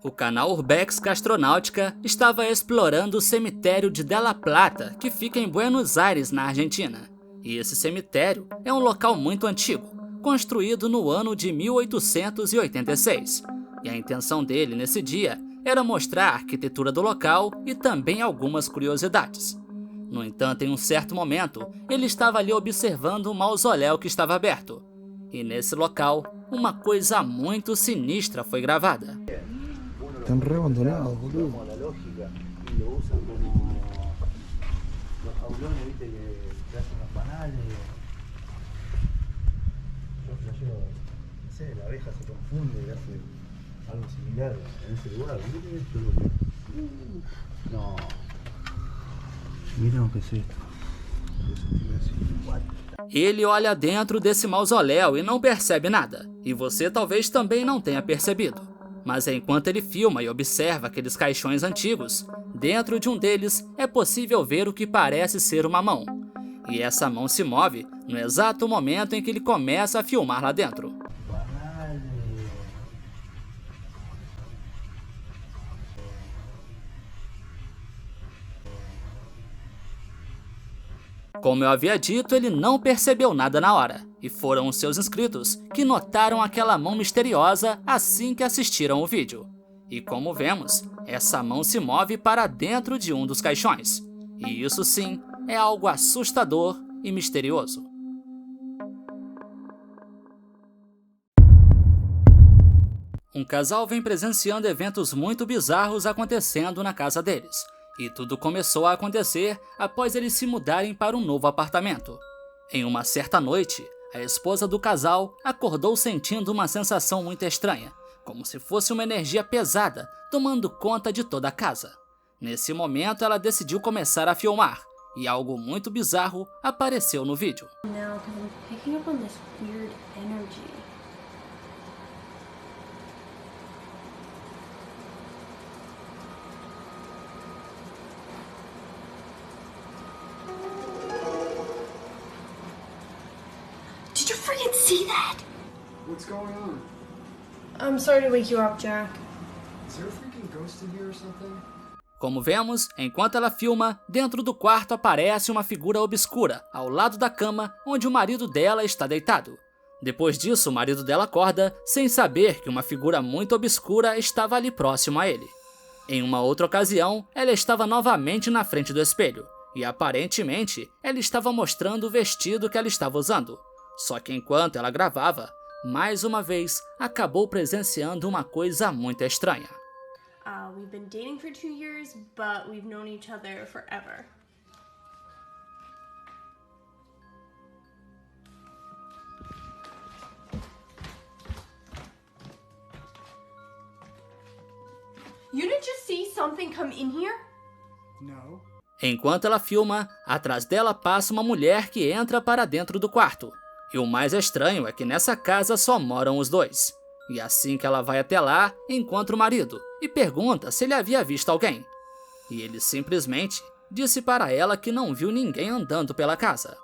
O canal Urbex Astronáutica estava explorando o cemitério de De La Plata, que fica em Buenos Aires, na Argentina. E esse cemitério é um local muito antigo, construído no ano de 1886. E a intenção dele nesse dia era mostrar a arquitetura do local e também algumas curiosidades. No entanto, em um certo momento, ele estava ali observando um mausoléu que estava aberto. E nesse local, uma coisa muito sinistra foi gravada. Están re abandonados, boludo. Como la lógica y lo usan como los jaulones, viste, que hacen los panales. Yo flasheo, no sé, la abeja se confunde y hace algo similar en ese lugar. Miren esto, loco. No. Miren lo que es esto. What? Ele olha dentro desse mausoléu e não percebe nada. E você talvez também não tenha percebido. Mas enquanto ele filma e observa aqueles caixões antigos, dentro de um deles é possível ver o que parece ser uma mão. E essa mão se move no exato momento em que ele começa a filmar lá dentro. Como eu havia dito, ele não percebeu nada na hora, e foram os seus inscritos que notaram aquela mão misteriosa assim que assistiram o vídeo. E como vemos, essa mão se move para dentro de um dos caixões. E isso sim é algo assustador e misterioso. Um casal vem presenciando eventos muito bizarros acontecendo na casa deles. E tudo começou a acontecer após eles se mudarem para um novo apartamento. Em uma certa noite, a esposa do casal acordou sentindo uma sensação muito estranha, como se fosse uma energia pesada tomando conta de toda a casa. Nesse momento, ela decidiu começar a filmar, e algo muito bizarro apareceu no vídeo. Now, because I'm picking up on this weird energy. Did you freaking see that? What's going on? I'm sorry to wake you up, Jack. Is there a freaking ghost in here or something? Como vemos, enquanto ela filma, dentro do quarto aparece uma figura obscura, ao lado da cama, onde o marido dela está deitado. Depois disso, o marido dela acorda, sem saber que uma figura muito obscura estava ali próximo a ele. Em uma outra ocasião, ela estava novamente na frente do espelho, e aparentemente, ela estava mostrando o vestido que ela estava usando. Só que enquanto ela gravava, mais uma vez, acabou presenciando uma coisa muito estranha. We've been dating for 2 years, but we've known each other forever. You didn't just see something come in here? No. Enquanto ela filma, atrás dela passa uma mulher que entra para dentro do quarto. E o mais estranho é que nessa casa só moram os dois. E assim que ela vai até lá, encontra o marido e pergunta se ele havia visto alguém. E ele simplesmente disse para ela que não viu ninguém andando pela casa.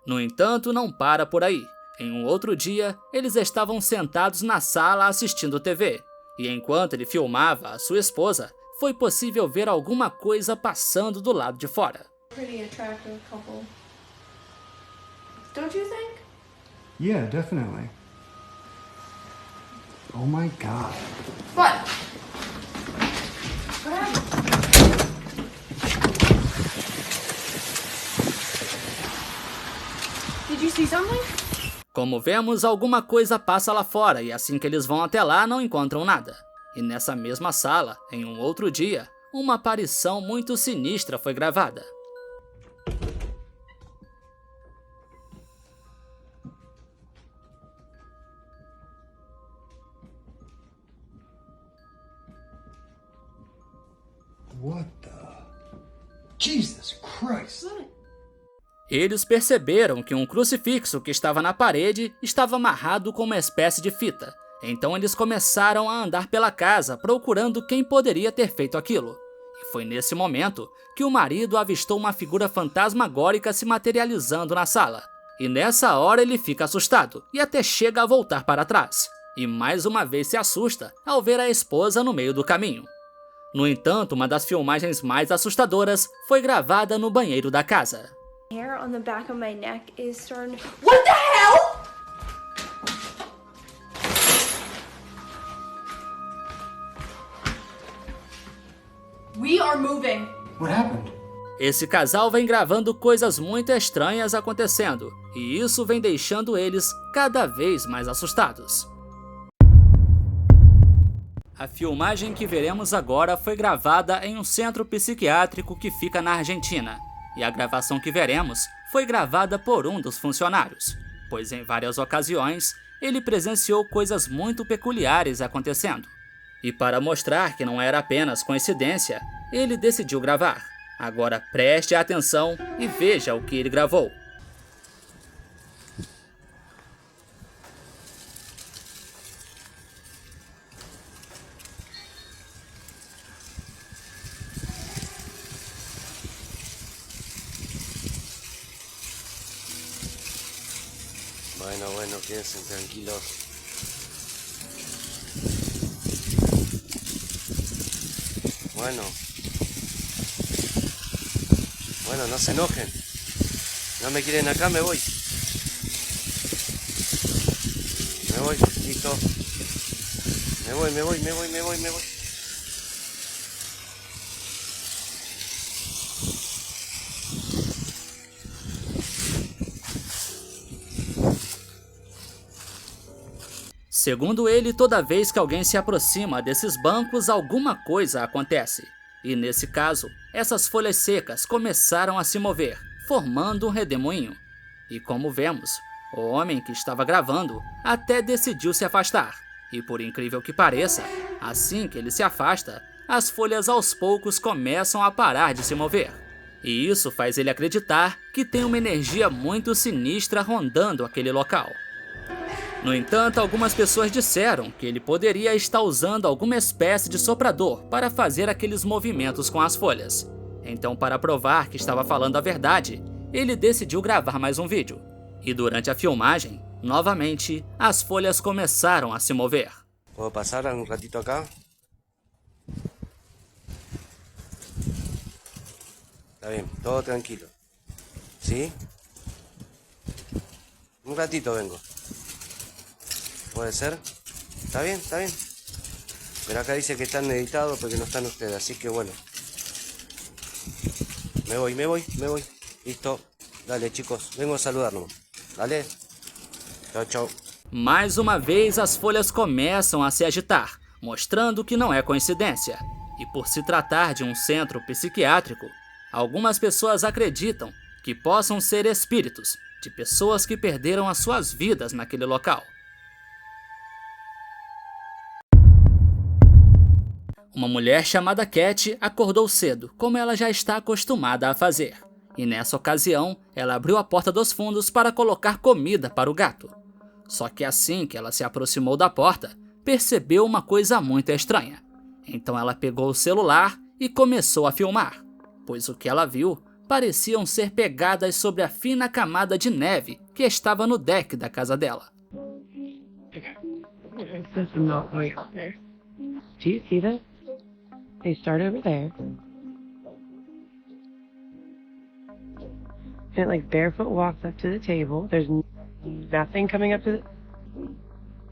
No entanto, não para por aí. Em um outro dia, eles estavam sentados na sala assistindo TV. E enquanto ele filmava a sua esposa, foi possível ver alguma coisa passando do lado de fora. Pretty attractive couple. Don't you think? Yeah, definitely. Oh my god. What? What happened? Did you see something? Como vemos, alguma coisa passa lá fora e assim que eles vão até lá não encontram nada. E nessa mesma sala, em um outro dia, uma aparição muito sinistra foi gravada. What the? Jesus Christ! Eles perceberam que um crucifixo que estava na parede estava amarrado com uma espécie de fita. Então eles começaram a andar pela casa procurando quem poderia ter feito aquilo. E foi nesse momento que o marido avistou uma figura fantasmagórica se materializando na sala. E nessa hora ele fica assustado e até chega a voltar para trás. e mais uma vez se assusta ao ver a esposa no meio do caminho. No entanto, uma das filmagens mais assustadoras foi gravada no banheiro da casa. Hair on the back of my neck is starting. What the hell? We are moving. What happened? Esse casal vem gravando coisas muito estranhas acontecendo, e isso vem deixando eles cada vez mais assustados. A filmagem que veremos agora foi gravada em um centro psiquiátrico que fica na Argentina, e a gravação que veremos foi gravada por um dos funcionários, pois em várias ocasiões ele presenciou coisas muito peculiares acontecendo. E para mostrar que não era apenas coincidência, ele decidiu gravar. Agora preste atenção e veja o que ele gravou. Bueno, quédense tranquilos. Bueno, no se enojen. No me quieren acá, me voy. Me voy, listo. Me voy. Segundo ele, toda vez que alguém se aproxima desses bancos, alguma coisa acontece. E nesse caso, essas folhas secas começaram a se mover, formando um redemoinho. E como vemos, o homem que estava gravando até decidiu se afastar. E por incrível que pareça, assim que ele se afasta, as folhas aos poucos começam a parar de se mover. E isso faz ele acreditar que tem uma energia muito sinistra rondando aquele local. No entanto, algumas pessoas disseram que ele poderia estar usando alguma espécie de soprador para fazer aqueles movimentos com as folhas. Então, para provar que estava falando a verdade, ele decidiu gravar mais um vídeo. E durante a filmagem, novamente, as folhas começaram a se mover. ¿Puedo pasar un ratito acá? Está bien, todo tranquilo. ¿Sí? Un ratito vengo. ¿Puede ser? ¿Está bien? Pero acá dice que están editados porque no están ustedes, así que bueno. Me voy. Listo. Dale, chicos, vengo a saludarnos. Dale. Chau. Mais uma vez, as folhas começam a se agitar, mostrando que não é coincidência. E por se tratar de um centro psiquiátrico, algumas pessoas acreditam que possam ser espíritos de pessoas que perderam as suas vidas naquele local. Uma mulher chamada Cat acordou cedo, como ela já está acostumada a fazer. E nessa ocasião, ela abriu a porta dos fundos para colocar comida para o gato. Só que assim que ela se aproximou da porta, percebeu uma coisa muito estranha. Então ela pegou o celular e começou a filmar, pois o que ela viu pareciam ser pegadas sobre a fina camada de neve que estava no deck da casa dela. Do you see that? They start over there. And it like barefoot walks up to the table. There's nothing coming up to the...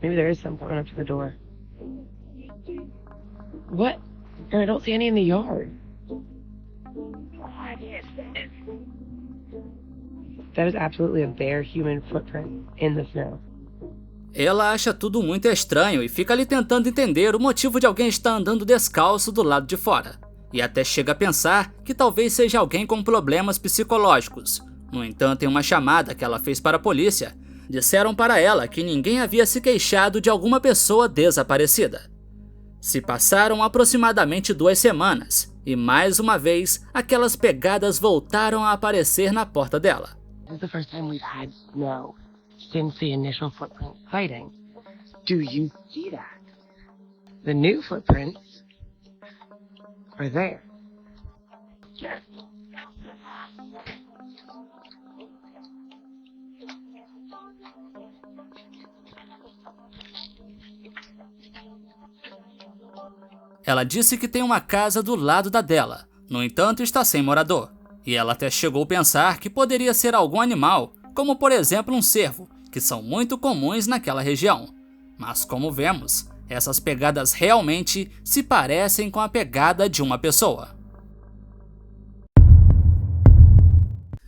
Maybe there is some coming up to the door. What? And I don't see any in the yard. What is this? That is absolutely a bare human footprint in the snow. Ela acha tudo muito estranho e fica ali tentando entender o motivo de alguém estar andando descalço do lado de fora. E até chega a pensar que talvez seja alguém com problemas psicológicos. No entanto, em uma chamada que ela fez para a polícia, disseram para ela que ninguém havia se queixado de alguma pessoa desaparecida. Se passaram aproximadamente 2 semanas, e mais uma vez, aquelas pegadas voltaram a aparecer na porta dela. This is the first time we've had snow since the initial footprint sighting. Do you see that? The new footprints are there. Ela disse que tem uma casa do lado da dela, no entanto está sem morador. E ela até chegou a pensar que poderia ser algum animal, como por exemplo um cervo, que são muito comuns naquela região. Mas como vemos, essas pegadas realmente se parecem com a pegada de uma pessoa.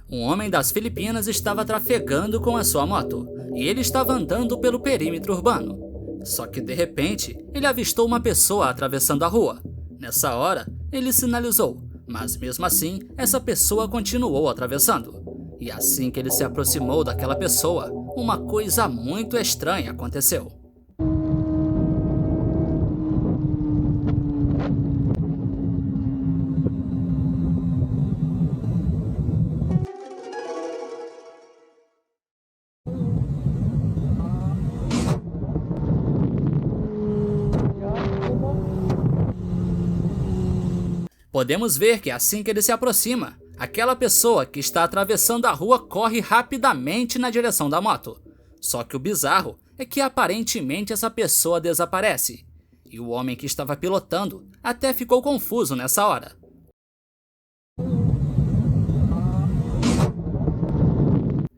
Um homem das Filipinas estava trafegando com a sua moto, e ele estava andando pelo perímetro urbano. Só que de repente, ele avistou uma pessoa atravessando a rua. Nessa hora, ele sinalizou, mas mesmo assim, essa pessoa continuou atravessando. E assim que ele se aproximou daquela pessoa, uma coisa muito estranha aconteceu. Podemos ver que assim que ele se aproxima, aquela pessoa que está atravessando a rua corre rapidamente na direção da moto. Só que o bizarro é que aparentemente essa pessoa desaparece. E o homem que estava pilotando até ficou confuso nessa hora.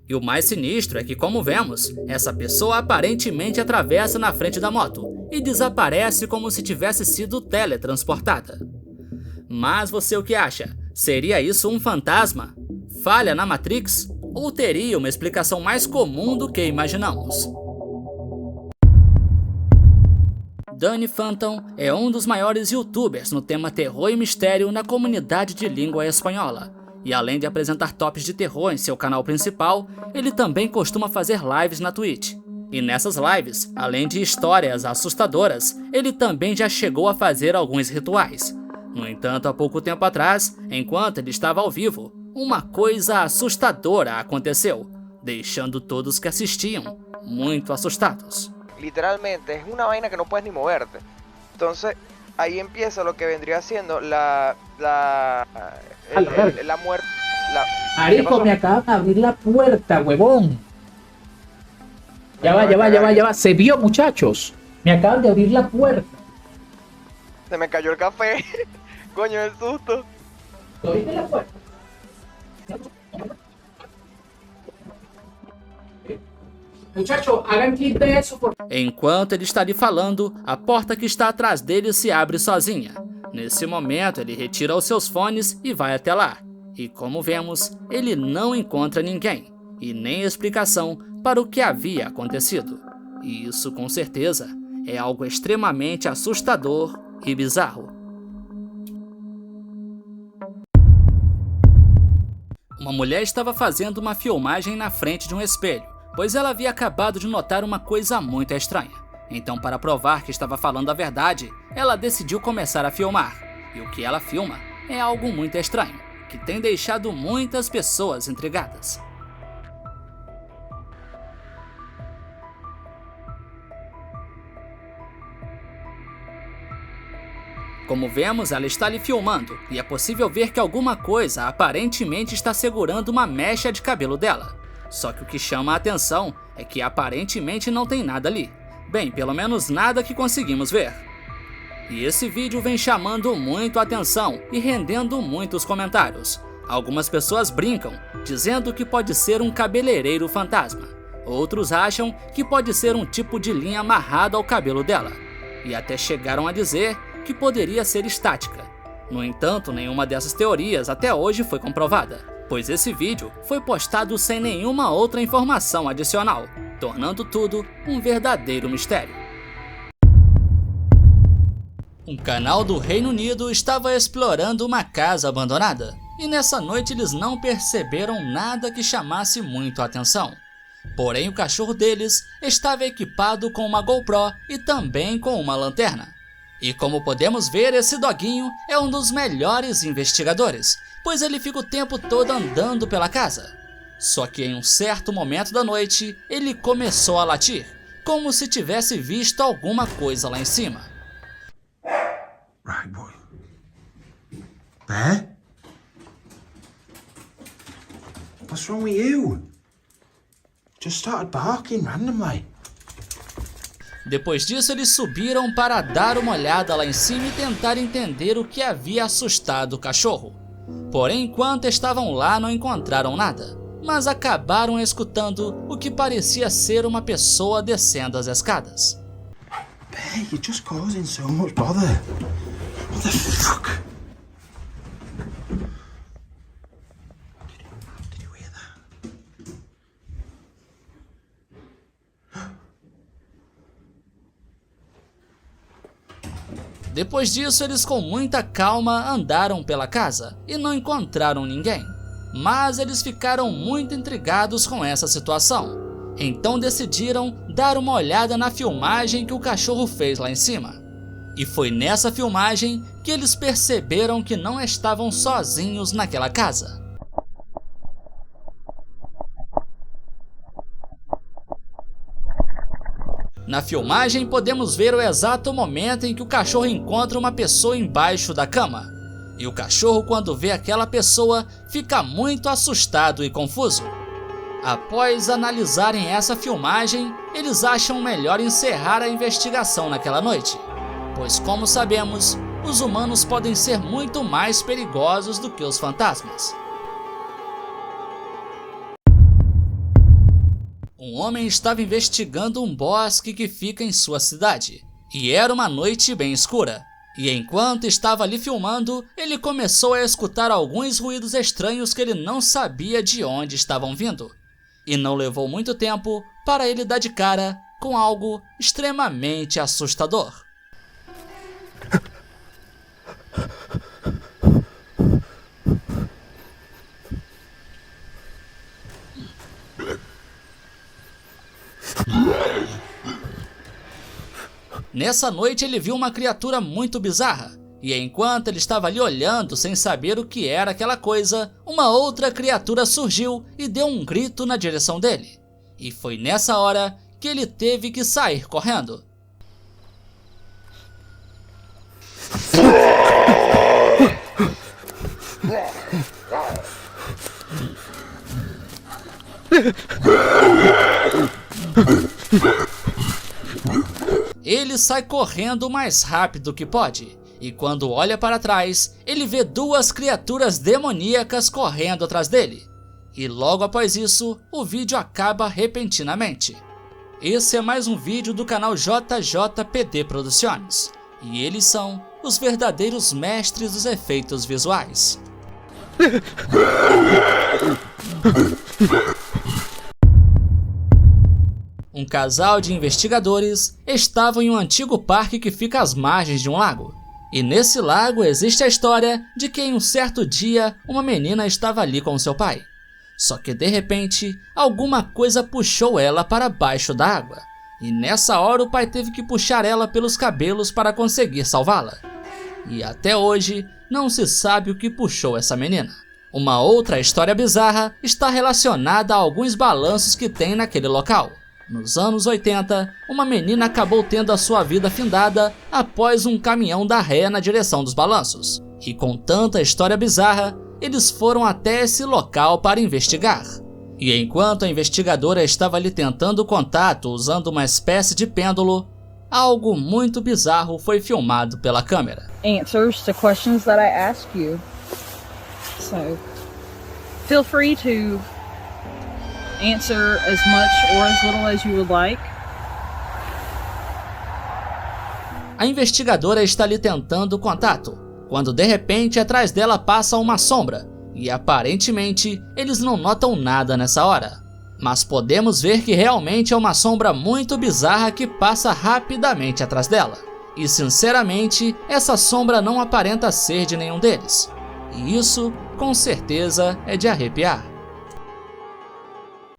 E o mais sinistro é que, como vemos, essa pessoa aparentemente atravessa na frente da moto e desaparece como se tivesse sido teletransportada. Mas você o que acha? Seria isso um fantasma? Falha na Matrix? Ou teria uma explicação mais comum do que imaginamos? Danny Phantom é um dos maiores youtubers no tema terror e mistério na comunidade de língua espanhola. E além de apresentar tops de terror em seu canal principal, ele também costuma fazer lives na Twitch. E nessas lives, além de histórias assustadoras, ele também já chegou a fazer alguns rituais. No entanto, há pouco tempo atrás, enquanto ele estava ao vivo, uma coisa assustadora aconteceu, deixando todos que assistiam muito assustados. Literalmente, es una vaina que no puedes ni moverte. Entonces, ahí empieza lo que vendría siendo la muerte. Marico, me acaban de abrir la puerta, huevón. Ya va. Se vio, muchachos. Me acaban de abrir la puerta. Se me cayó el café. Coño, el susto. ¿Oíste la puerta? Muchachos, hagan clip de eso. Enquanto ele está ali falando, a porta que está atrás dele se abre sozinha. Nesse momento, ele retira os seus fones e vai até lá. E como vemos, ele não encontra ninguém, e nem explicação para o que havia acontecido. E isso, com certeza, é algo extremamente assustador e bizarro. Uma mulher estava fazendo uma filmagem na frente de um espelho, pois ela havia acabado de notar uma coisa muito estranha. Então, para provar que estava falando a verdade, ela decidiu começar a filmar. E o que ela filma é algo muito estranho, que tem deixado muitas pessoas intrigadas. Como vemos, ela está ali filmando, e é possível ver que alguma coisa aparentemente está segurando uma mecha de cabelo dela. Só que o que chama a atenção é que aparentemente não tem nada ali. Bem, pelo menos nada que conseguimos ver. E esse vídeo vem chamando muito a atenção e rendendo muitos comentários. Algumas pessoas brincam, dizendo que pode ser um cabeleireiro fantasma. Outros acham que pode ser um tipo de linha amarrada ao cabelo dela. E até chegaram a dizer que poderia ser estática. No entanto, nenhuma dessas teorias até hoje foi comprovada, pois esse vídeo foi postado sem nenhuma outra informação adicional, tornando tudo um verdadeiro mistério. Um canal do Reino Unido estava explorando uma casa abandonada, e nessa noite eles não perceberam nada que chamasse muito a atenção. Porém, o cachorro deles estava equipado com uma GoPro e também com uma lanterna. E como podemos ver, esse doguinho é um dos melhores investigadores, pois ele fica o tempo todo andando pela casa. Só que em um certo momento da noite, ele começou a latir, como se tivesse visto alguma coisa lá em cima. Right, boy. Bear? What's wrong with you? Just started barking randomly. Depois disso, eles subiram para dar uma olhada lá em cima e tentar entender o que havia assustado o cachorro. Porém, enquanto estavam lá, não encontraram nada, mas acabaram escutando o que parecia ser uma pessoa descendo as escadas. Hey, you're just causing so much bother. What the fuck? Did you hear that? Depois disso, eles com muita calma andaram pela casa e não encontraram ninguém. Mas eles ficaram muito intrigados com essa situação. Então decidiram dar uma olhada na filmagem que o cachorro fez lá em cima. E foi nessa filmagem que eles perceberam que não estavam sozinhos naquela casa. Na filmagem podemos ver o exato momento em que o cachorro encontra uma pessoa embaixo da cama. E o cachorro, quando vê aquela pessoa, fica muito assustado e confuso. Após analisarem essa filmagem, eles acham melhor encerrar a investigação naquela noite. Pois, como sabemos, os humanos podem ser muito mais perigosos do que os fantasmas. Um homem estava investigando um bosque que fica em sua cidade. E era uma noite bem escura. E enquanto estava ali filmando, ele começou a escutar alguns ruídos estranhos que ele não sabia de onde estavam vindo. E não levou muito tempo para ele dar de cara com algo extremamente assustador. Nessa noite ele viu uma criatura muito bizarra, e enquanto ele estava ali olhando sem saber o que era aquela coisa, uma outra criatura surgiu e deu um grito na direção dele. E foi nessa hora que ele teve que sair correndo. Ele sai correndo o mais rápido que pode, e quando olha para trás, ele vê duas criaturas demoníacas correndo atrás dele. E logo após isso, o vídeo acaba repentinamente. Esse é mais um vídeo do canal JJPD Produções, e eles são os verdadeiros mestres dos efeitos visuais. Um casal de investigadores estavam em um antigo parque que fica às margens de um lago. E nesse lago existe a história de que em um certo dia uma menina estava ali com seu pai. Só que de repente, alguma coisa puxou ela para baixo da água. E nessa hora o pai teve que puxar ela pelos cabelos para conseguir salvá-la. E até hoje não se sabe o que puxou essa menina. Uma outra história bizarra está relacionada a alguns balanços que tem naquele local. Nos anos 80, uma menina acabou tendo a sua vida findada após um caminhão dar ré na direção dos balanços. E com tanta história bizarra, eles foram até esse local para investigar. E enquanto a investigadora estava ali tentando contato usando uma espécie de pêndulo, algo muito bizarro foi filmado pela câmera. Answers to questions that I ask you. So, feel free to answer as much or as little as you would like. A investigadora está ali tentando contato, quando de repente atrás dela passa uma sombra, e aparentemente eles não notam nada nessa hora. Mas podemos ver que realmente é uma sombra muito bizarra que passa rapidamente atrás dela. E sinceramente, essa sombra não aparenta ser de nenhum deles. E isso, com certeza, é de arrepiar.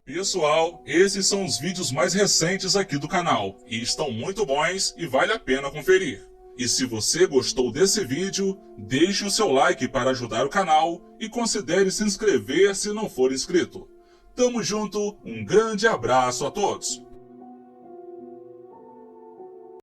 Pessoal, esses são os vídeos mais recentes aqui do canal, e estão muito bons e vale a pena conferir. E se você gostou desse vídeo, deixe o seu like para ajudar o canal e considere se inscrever se não for inscrito. Tamo junto, um grande abraço a todos!